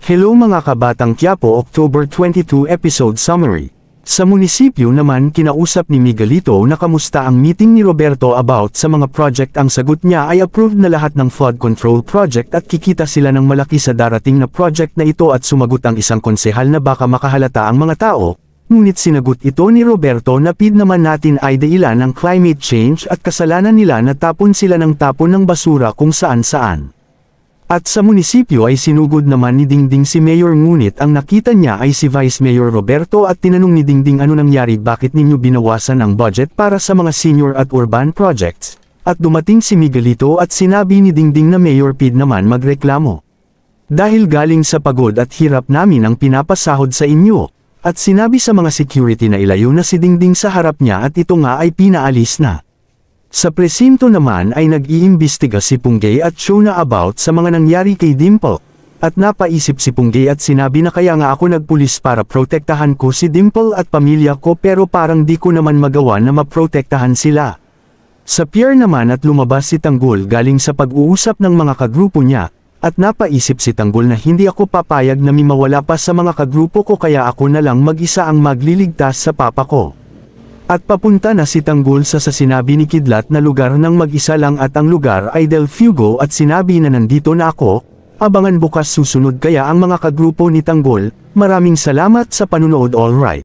Hello mga kabatang Quiapo, October 22 episode summary. Sa munisipyo naman kinausap ni Miguelito na kamusta ang meeting ni Roberto about sa mga project. Ang sagot niya ay approved na lahat ng flood control project at kikita sila ng malaki sa darating na project na ito, at sumagot ang isang konsehal na baka makahalata ang mga tao. Ngunit sinagot ito ni Roberto na PID naman natin ay dahilan ng climate change at kasalanan nila na tapon sila ng tapon ng basura kung saan-saan. At sa munisipyo ay sinugod naman ni Dingding si Mayor, ngunit ang nakita niya ay si Vice Mayor Roberto at tinanong ni Dingding ano nangyari, bakit ninyo binawasan ang budget para sa mga senior at urban projects. At dumating si Miguelito at sinabi ni Dingding na Mayor PID naman magreklamo. Dahil galing sa pagod at hirap namin ang pinapasahod sa inyo. At sinabi sa mga security na ilayo na si Dingding sa harap niya at ito nga ay pinaalis na. Sa presinto naman ay nag-iimbestiga si Punggay at Shona about sa mga nangyari kay Dimple. At napaisip si Punggay at sinabi na kaya nga ako nagpulis para protektahan ko si Dimple at pamilya ko, pero parang di ko naman magawa na maprotektahan sila. Sa pier naman at lumabas si Tanggol galing sa pag-uusap ng mga kagrupo niya. At napaisip si Tanggol na hindi ako papayag na mawala pa sa mga kagrupo ko, kaya ako na lang mag-isa ang magliligtas sa papa ko. At papunta na si Tanggol sa sinabi ni Kidlat na lugar ng mag-isa lang, at ang lugar ay Del Fuego, at sinabi na nandito na ako, abangan bukas susunod. Kaya ang mga kagrupo ni Tanggol, maraming salamat sa panunood, all right.